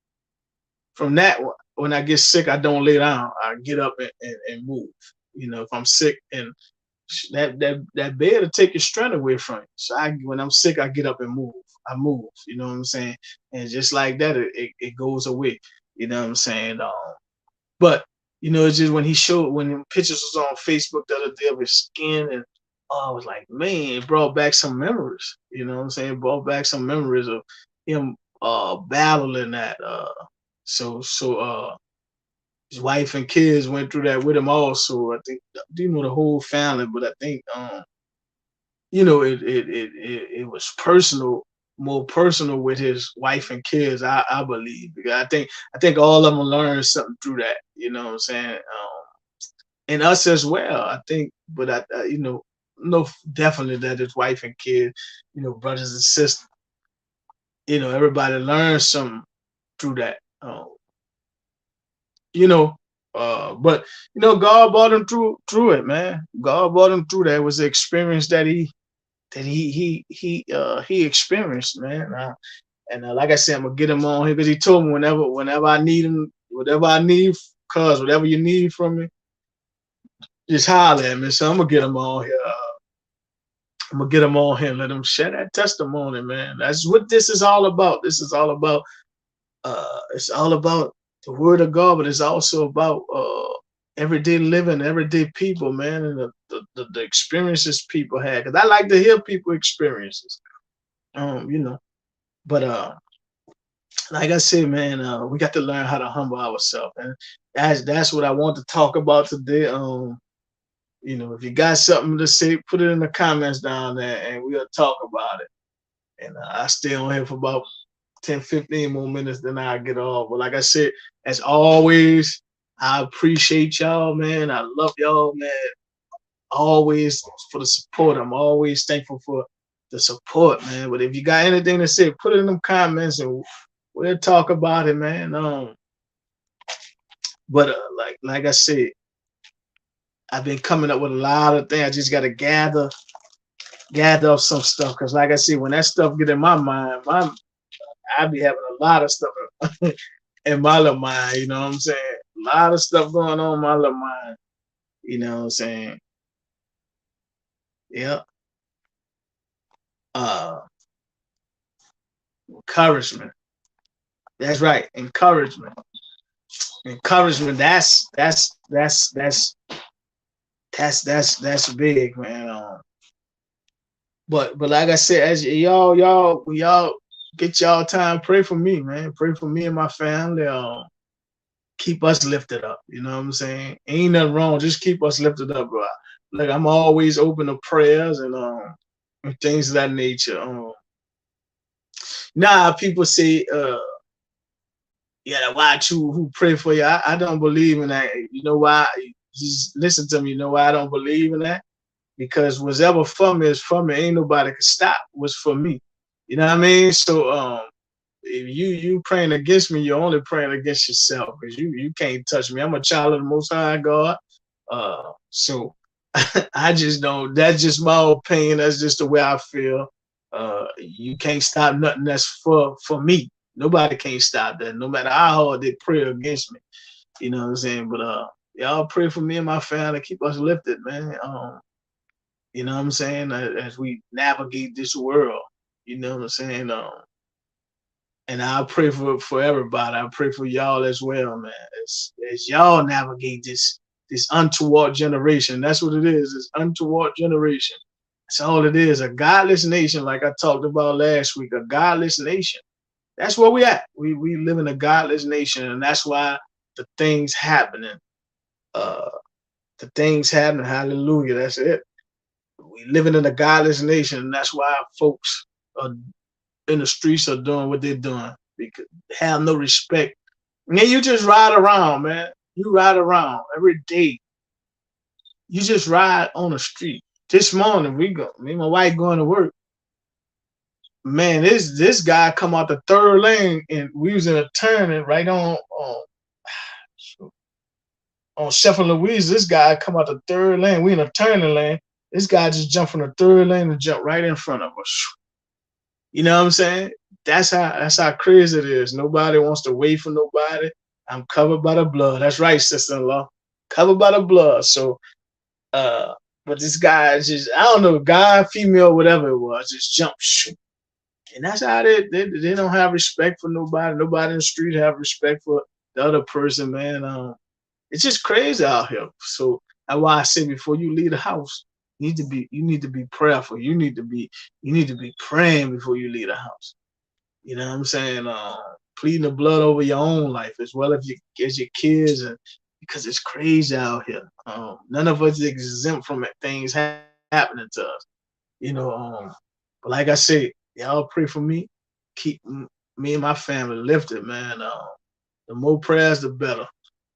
from that when I get sick, I don't lay down. I get up and move. If I'm sick, and that bed will take your strength away from you. So when I'm sick, I get up and move. I move. You know what I'm saying? And just like that, it goes away. You know what I'm saying? But it's just when pictures was on Facebook the other day of his skin, and I was like, man, it brought back some memories. You know what I'm saying? It brought back some memories of him battling that. So his wife and kids went through that with him also. I think, the whole family, but I think it was personal, more personal with his wife and kids. I believe, because I think all of them learned something through that. You know what I'm saying? And us as well. I think, but no, definitely that his wife and kids, brothers and sisters, everybody learned something through that. You know. But God brought him through it, man. God brought him through that. It was the experience that he experienced, man. And like I said, I'm gonna get him on here, because he told me whenever I need him, whatever I need, cuz whatever you need from me, just holler at me. So I'm gonna get him on here. I'm gonna get him on here and let him share that testimony, man. That's what this is all about. This is all about it's all about the word of God, but it's also about everyday living, everyday people, man, and the experiences people had. Because I like to hear people experiences. You know. But like I said, man, we got to learn how to humble ourselves, and that's what I want to talk about today. If you got something to say, put it in the comments down there, and we'll talk about it. And I stay on here for about 10, 15 more minutes, then I get off. But like I said, as always, I appreciate y'all, man. I love y'all, man. Always for the support. I'm always thankful for the support, man. But if you got anything to say, put it in them comments, and we'll talk about it, man. But like I said, I've been coming up with a lot of things. I just gotta gather up some stuff, because like I said, when that stuff get in my mind, I be having a lot of stuff in my little mind. You know what I'm saying? A lot of stuff going on in my little mind. You know what I'm saying? Yeah. Uh, encouragement. That's right. Encouragement. Encouragement. That's big, man. But like I said, as y'all get y'all time, pray for me, man. Pray for me and my family. Keep us lifted up. You know what I'm saying? Ain't nothing wrong. Just keep us lifted up, bro. Like I'm always open to prayers and things of that nature. Now people say, yeah, why you who pray for you? I don't believe in that. You know why? Just listen to me. You know why I don't believe in that? Because whatever for me is for me. Ain't nobody can stop what's for me. You know what I mean? So if you praying against me, you're only praying against yourself because you can't touch me. I'm a child of the Most High God. So I just don't. That's just my opinion. That's just the way I feel. You can't stop nothing that's for me. Nobody can't stop that. No matter how hard they pray against me. You know what I'm saying? But y'all pray for me and my family. Keep us lifted, man. You know what I'm saying? As we navigate this world. You know what I'm saying? And I pray for everybody. I pray for y'all as well, man. As y'all navigate this untoward generation. That's what it is. This untoward generation. That's all it is. A godless nation, like I talked about last week. A godless nation. That's where we at. We live in a godless nation, and that's why the things happening. Uh, the things happening. Hallelujah. That's it. We living in a godless nation, and that's why folks are in the streets are doing what they're doing because they have no respect. And then you just ride around, man. You ride around every day. You just ride on the street. This morning, me and my wife going to work. Man, this guy come out the third lane and we was in a turning right on Sheffield Louise. This guy come out the third lane. We in a turning lane. This guy just jumped from the third lane and jumped right in front of us. You know what I'm saying? That's how crazy it is. Nobody wants to wait for nobody. I'm covered by the blood. That's right, sister-in-law. Covered by the blood. So uh but this guy is just I don't know, guy, female, whatever it was, just jumped. Shoot. And that's how they don't have respect for nobody. Nobody in the street have respect for the other person, man. It's just crazy out here. So that's why I say before you leave the house, you need to be prayerful. You need to be praying before you leave the house. You know what I'm saying? Pleading the blood over your own life as well as your kids, and because it's crazy out here. None of us is exempt from things happening to us. You know, but like I said, y'all pray for me. Keep me and my family lifted, man. The more prayers, the better.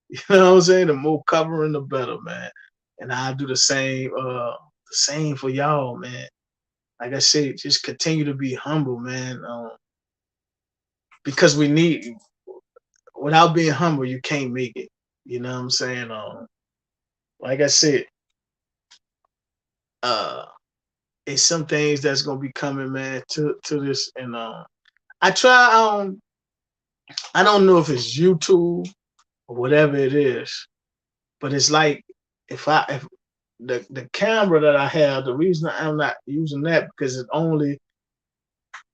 You know what I'm saying? The more covering, the better, man. And I do the same for y'all, man. Like I said, just continue to be humble, man. Because we need, without being humble, you can't make it. You know what I'm saying? Like I said, uh, it's some things that's gonna be coming, man, to this, and I try. I don't know if it's YouTube or whatever it is, but it's like if the camera that I have, the reason I'm not using that because it only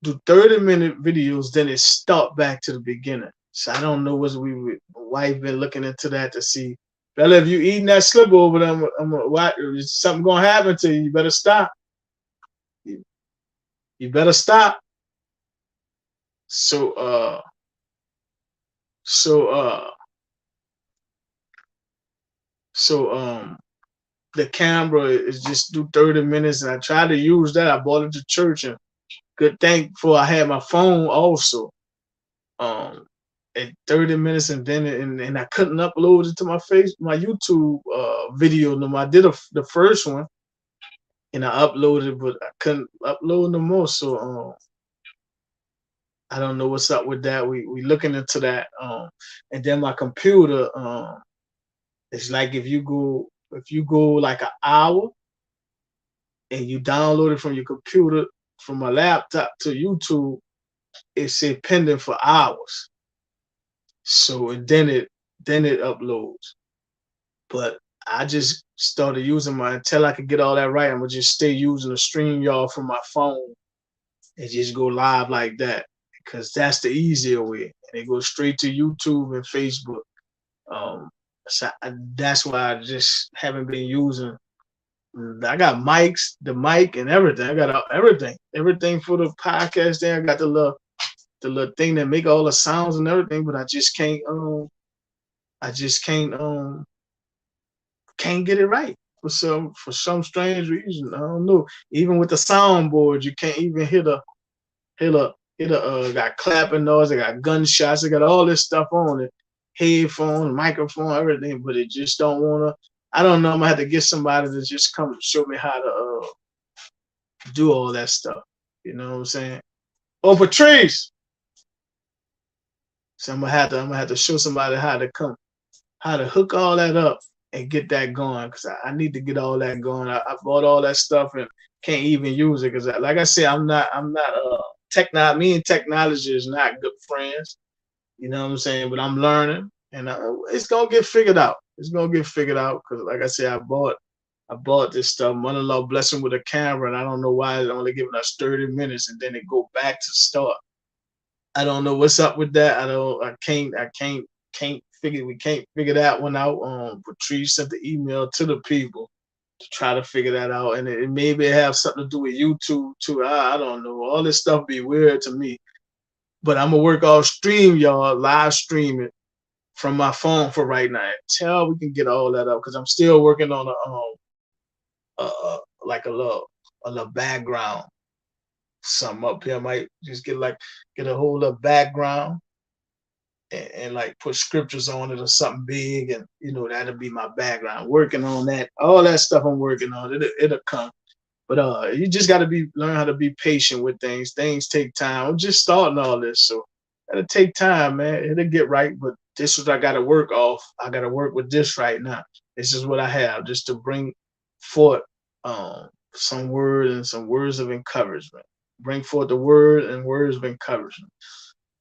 do 30-minute videos, then it start back to the beginning. So I don't know what's my wife been looking into that to see. Bella, if you eating that slip over there, what is something gonna happen to you? You better stop. You, you better stop. So so uh so the camera is just do 30 minutes and I tried to use that. I bought it to church and good thing for I had my phone also. Um at 30 minutes and then and I couldn't upload it to my YouTube video no more. I did the first one and I uploaded but I couldn't upload no more. So I don't know what's up with that. We looking into that. And then my computer, it's like if you go like an hour and you download it from your computer from a laptop to YouTube, it said pending for hours. So and then it uploads. But I just started using my until I could get all that right. I'm gonna just stay using the StreamYard from my phone and just go live like that. because that's the easier way, and it goes straight to YouTube and Facebook. So that's why I just haven't been using. I got mics, the mic, and everything. I got everything for the podcast. There, I got the little thing that make all the sounds and everything, but I just can't get it right for some strange reason. I don't know. Even with the soundboard, you can't even hit a got clapping noise, I got gunshots, I got all this stuff on it, headphone, microphone, everything, but it just don't wanna. I don't know. I'm gonna have to get somebody to just come show me how to do all that stuff. You know what I'm saying? Oh, Patrice. So I'm gonna have to show somebody how to hook all that up and get that going, because I need to get all that going. I bought all that stuff and can't even use it because, like I said, I'm not me and technology is not good friends. You know what I'm saying? But I'm learning, and it's gonna get figured out. It's gonna get figured out because, like I said, I bought this stuff. Mother-in-law blessing with a camera, and I don't know why it's only giving us 30 minutes, and then it go back to start. I don't know what's up with that. Can't figure. We can't figure that one out. Patrice sent the email to the people to try to figure that out, and it maybe have something to do with YouTube too. I don't know. All this stuff be weird to me, but I'm gonna work off StreamYard, live stream it from my phone for right now until we can get all that up. Because I'm still working on like a little background, something up here. I might just get a whole little background and like put scriptures on it or something big, and that'll be my background. Working on that, all that stuff I'm working on. It'll come. But you just got to learn how to be patient with things. Things take time. I'm just starting all this, so it'll take time, man. It'll get right. But this is what I got to work off. I got to work with this right now. This is what I have, just to bring forth some word and some words of encouragement. Bring forth the word and words of encouragement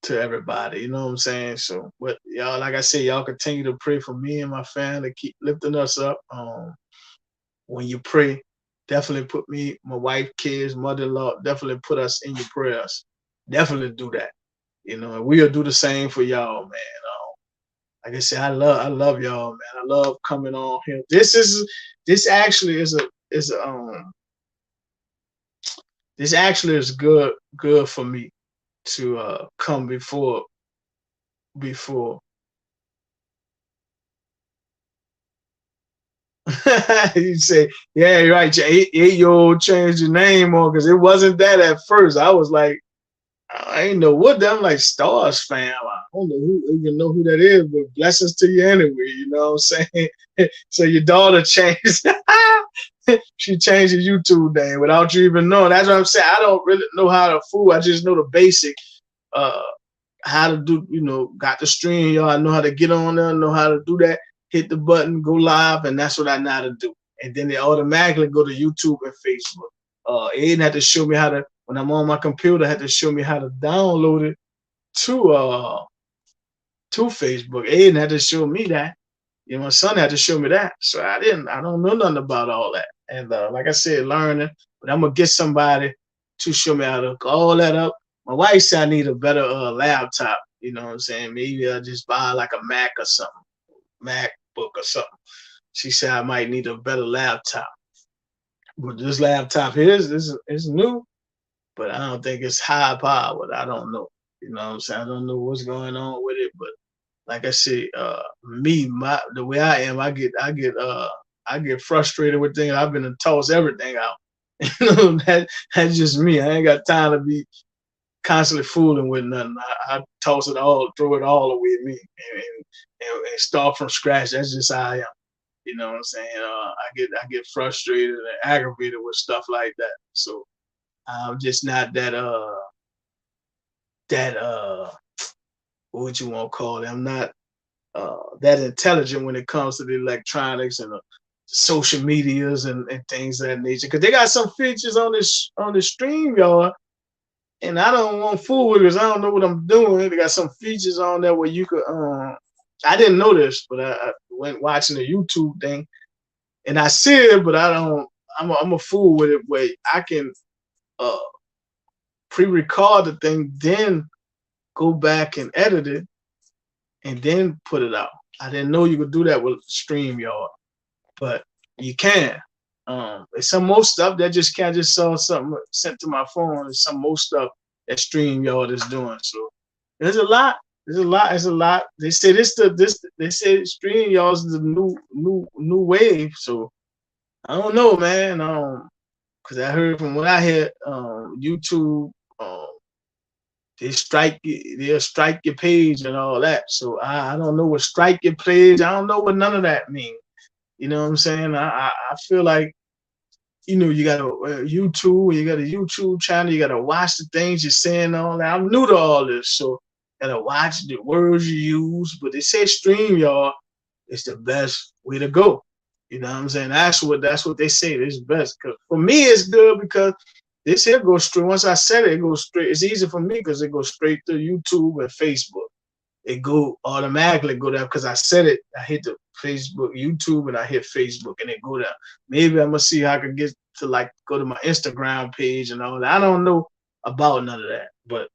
to everybody. You know what I'm saying? So, but y'all, like I said, y'all continue to pray for me and my family. Keep lifting us up. When you pray, definitely put me, my wife, kids, mother-in-law, definitely put us in your prayers. Definitely do that. And we'll do the same for y'all, man. Like I said, I love y'all, man. I love coming on here. This actually is good for me to come before. You say, yeah, you're right. Your 8-year-old changed your name on, because it wasn't that at first. I was like, I ain't know what that. I'm like, Stars fam. I don't even know who that is, but blessings to you anyway. You know what I'm saying? So your daughter changed. She changed the YouTube name without you even knowing. That's what I'm saying. I don't really know how to fool. I just know the basic. How to do, got the stream, y'all. I know how to get on there, know how to do that, hit the button, go live, and that's what I know how to do. And then they automatically go to YouTube and Facebook. Aiden had to show me how to, when I'm on my computer, had to show me how to download it to Facebook. Aiden had to show me that. My son had to show me that. So I don't know nothing about all that. And like I said, learning, but I'm gonna get somebody to show me how to hook all that up. My wife said I need a better laptop. You know what I'm saying? Maybe I'll just buy like a Mac or something, MacBook or something. She said I might need a better laptop. But this laptop here is new, but I don't think it's high powered. I don't know. You know what I'm saying? I don't know what's going on with it, but like I said, the way I am, I get frustrated with things. I've been to toss everything out. That's just me. I ain't got time to be constantly fooling with nothing. I toss it all, throw it all away me, and start from scratch. That's just how I am. You know what I'm saying? I get frustrated and aggravated with stuff like that. So I'm just not that what you want to call it. I'm not that intelligent when it comes to the electronics and the social medias and things of that nature. Because they got some features on the stream, y'all, and I don't want to fool with it because I don't know what I'm doing. They got some features on there where you could. I didn't know this, but I went watching the YouTube thing, and I see it, but I don't. I'm a fool with it where I can pre-record the thing, then go back and edit it and then put it out. I didn't know you could do that with StreamYard, but you can. It's some more stuff that just can't just saw something sent to my phone. There's some more stuff that StreamYard is doing. So there's a lot. There's a lot. There's a lot. They say They say StreamYard is the new wave. So I don't know, man. Because I heard from what I hear, YouTube, they'll strike your page and all that. So I don't know what strike your page. I don't know what none of that means. You know what I'm saying? I feel like, you got a YouTube, you got a YouTube channel, you got to watch the things you're saying, all that. I'm new to all this, so got to watch the words you use. But they say StreamYard is the best way to go. You know what I'm saying? That's what they say. It's best. Cause for me, it's good because this here goes straight. Once I said it goes straight. It's easy for me because it goes straight to YouTube and Facebook. It go automatically go there because I said it. I hit the Facebook, YouTube, and I hit Facebook, and it go there. Maybe I'm gonna see how I can get to go to my Instagram page and all that. I don't know about none of that, but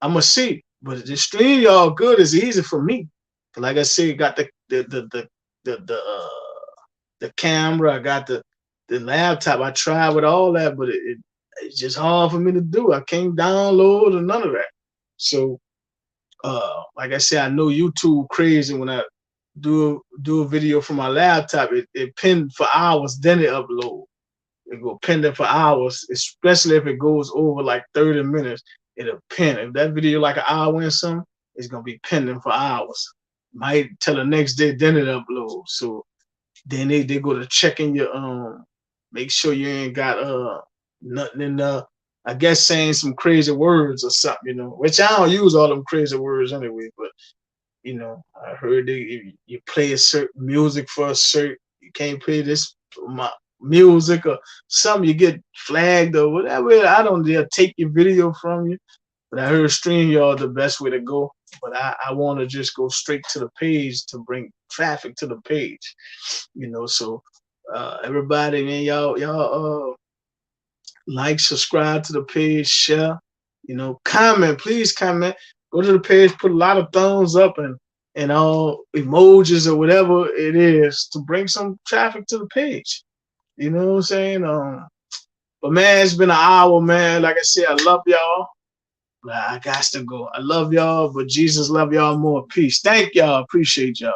I'm gonna see. But the StreamYard good is easy for me. Like I said, got the camera, I got the laptop. I tried with all that, but it's just hard for me to do. I can't download or none of that. So, like I said, I know YouTube crazy. When I do a video from my laptop, it pinned for hours, then it upload. It go pending for hours, especially if it goes over like 30 minutes. It'll pin. If that video like an hour and something, it's gonna be pending for hours. Might till the next day, then it uploads. So then they go to checking your make sure you ain't got nothing in I guess saying some crazy words or something, which I don't use all them crazy words anyway, but I heard you play a certain music for a certain, you can't play this music or something, you get flagged or whatever. I don't dare take your video from you, but I heard StreamYard the best way to go. But I want to just go straight to the page to bring traffic to the page, So everybody, man, y'all like, subscribe to the page, share, comment, please comment. Go to the page, put a lot of thumbs up and all emojis or whatever it is to bring some traffic to the page. You know what I'm saying? But man, it's been an hour, man. Like I said, I love y'all. But I got to go. I love y'all, but Jesus love y'all more. Peace. Thank y'all. Appreciate y'all.